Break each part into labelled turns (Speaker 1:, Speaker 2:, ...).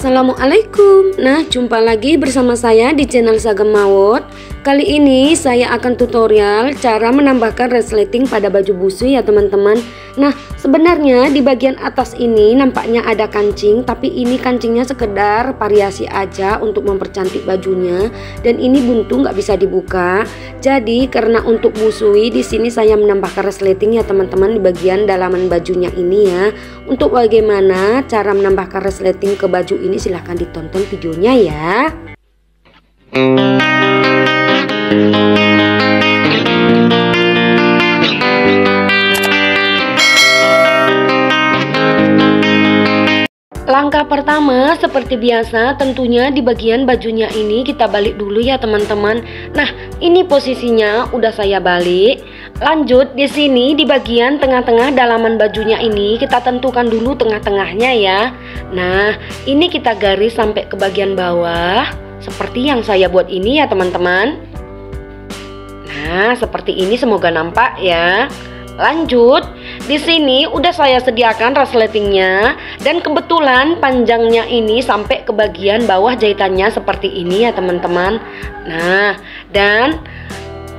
Speaker 1: Assalamualaikum. Nah, jumpa lagi bersama saya di channel Sagem Mawot. Kali ini saya akan tutorial cara menambahkan resleting pada baju busu ya teman-teman. Nah, sebenarnya di bagian atas ini nampaknya ada kancing, tapi ini kancingnya sekedar variasi aja untuk mempercantik bajunya. Dan ini buntu, nggak bisa dibuka. Jadi karena untuk busui di sini saya menambahkan resleting ya teman-teman di bagian dalaman bajunya ini ya. Untuk bagaimana cara menambahkan resleting ke baju ini silahkan ditonton videonya ya. Langkah pertama seperti biasa tentunya di bagian bajunya ini kita balik dulu ya teman-teman. Nah, ini posisinya udah saya balik. Lanjut di sini di bagian tengah-tengah dalaman bajunya ini kita tentukan dulu tengah-tengahnya ya. Nah, ini kita garis sampai ke bagian bawah seperti yang saya buat ini ya teman-teman. Nah, seperti ini semoga nampak ya. Lanjut, di sini udah saya sediakan resletingnya dan kebetulan panjangnya ini sampai ke bagian bawah jahitannya seperti ini ya teman-teman. Nah, dan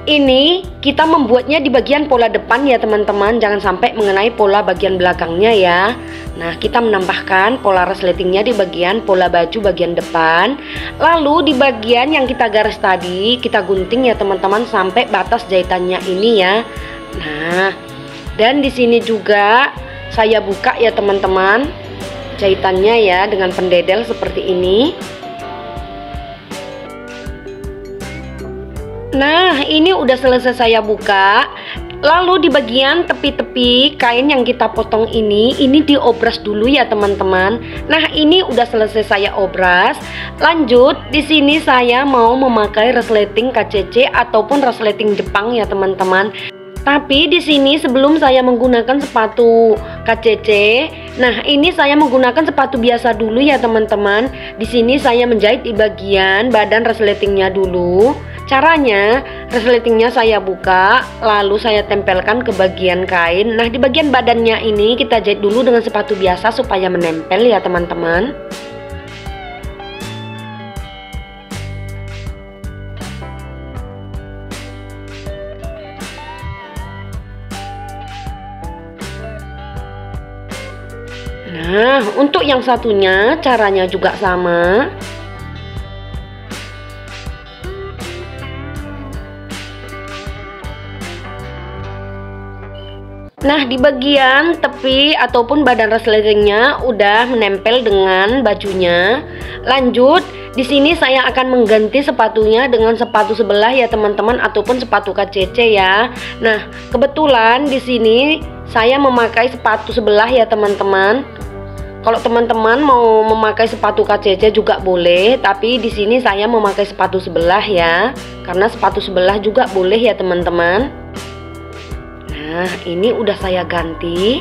Speaker 1: ini kita membuatnya di bagian pola depan ya teman-teman, jangan sampai mengenai pola bagian belakangnya ya. Nah, kita menambahkan pola resletingnya di bagian pola baju bagian depan. Lalu di bagian yang kita garis tadi kita gunting ya teman-teman sampai batas jahitannya ini ya. Nah, dan di sini juga saya buka ya teman-teman jahitannya ya dengan pendedel seperti ini. Nah, ini udah selesai saya buka. Lalu di bagian tepi-tepi kain yang kita potong ini diobras dulu ya teman-teman. Nah, ini udah selesai saya obras. Lanjut, di sini saya mau memakai resleting KCC ataupun resleting Jepang ya teman-teman. Tapi di sini sebelum saya menggunakan sepatu KCC, nah ini saya menggunakan sepatu biasa dulu ya teman-teman. Di sini saya menjahit di bagian badan resletingnya dulu. Caranya, resletingnya saya buka, lalu saya tempelkan ke bagian kain. Nah, di bagian badannya ini kita jahit dulu dengan sepatu biasa supaya menempel ya teman-teman. Nah, untuk yang satunya caranya juga sama. Nah, di bagian tepi ataupun badan resletingnya udah menempel dengan bajunya. Lanjut, di sini saya akan mengganti sepatunya dengan sepatu sebelah ya teman-teman ataupun sepatu KCC ya. Nah, kebetulan di sini saya memakai sepatu sebelah ya teman-teman. Kalau teman-teman mau memakai sepatu KCC juga boleh, tapi di sini saya memakai sepatu sebelah ya, karena sepatu sebelah juga boleh ya teman-teman. Nah, ini udah saya ganti.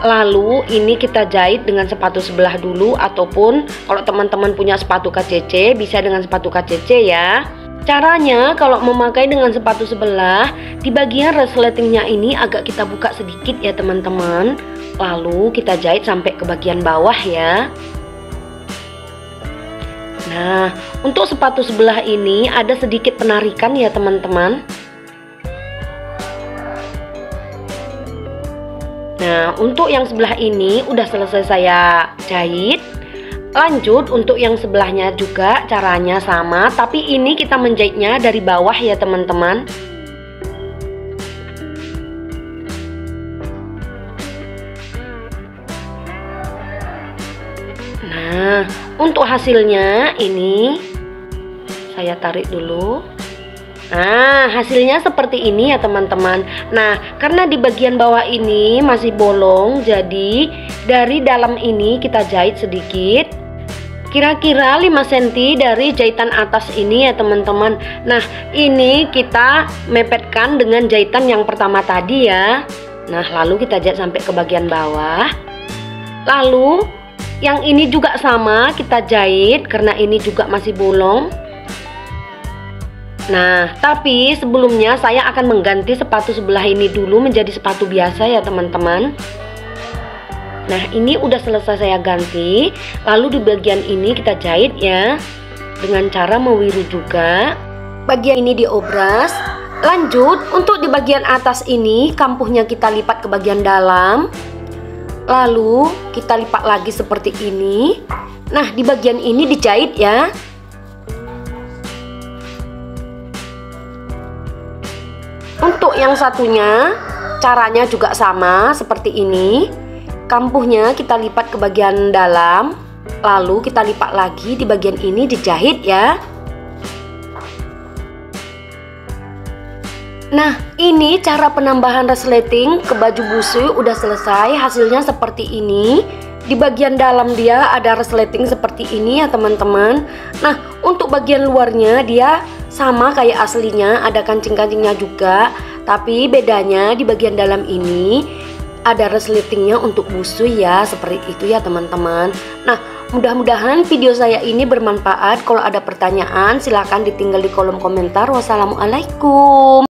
Speaker 1: Lalu ini kita jahit dengan sepatu sebelah dulu, ataupun kalau teman-teman punya sepatu KCC bisa dengan sepatu KCC ya. Caranya kalau memakai dengan sepatu sebelah, di bagian resletingnya ini agak kita buka sedikit ya teman-teman. Lalu kita jahit sampai ke bagian bawah ya. Nah, untuk sepatu sebelah ini ada sedikit penarikan ya teman-teman. Nah, untuk yang sebelah ini udah selesai saya jahit. Lanjut, untuk yang sebelahnya juga caranya sama, tapi ini kita menjahitnya dari bawah ya teman-teman. Nah, untuk hasilnya ini saya tarik dulu. Nah, hasilnya seperti ini ya teman-teman. Nah, karena di bagian bawah ini masih bolong, jadi dari dalam ini kita jahit sedikit, kira-kira 5 cm dari jahitan atas ini ya teman-teman. Nah, ini kita mepetkan dengan jahitan yang pertama tadi ya. Nah, lalu kita jahit sampai ke bagian bawah. Lalu yang ini juga sama, kita jahit karena ini juga masih bolong. Nah, tapi sebelumnya saya akan mengganti sepatu sebelah ini dulu menjadi sepatu biasa ya teman-teman. Nah, ini udah selesai saya ganti. Lalu di bagian ini kita jahit ya, dengan cara mewiru juga. Bagian ini diobras. Lanjut, untuk di bagian atas ini kampuhnya kita lipat ke bagian dalam. Lalu kita lipat lagi seperti ini. Nah, di bagian ini dijahit ya. Untuk yang satunya, caranya juga sama seperti ini. Kampuhnya kita lipat ke bagian dalam, lalu kita lipat lagi di bagian ini dijahit ya. Nah, ini cara penambahan resleting ke baju busui udah selesai. Hasilnya seperti ini. Di bagian dalam dia ada resleting seperti ini ya teman-teman. Nah, untuk bagian luarnya dia sama kayak aslinya, ada kancing-kancingnya juga. Tapi bedanya di bagian dalam ini ada resletingnya untuk busui ya, seperti itu ya teman-teman. Nah, mudah-mudahan video saya ini bermanfaat. Kalau ada pertanyaan silahkan ditinggal di kolom komentar. Wassalamualaikum.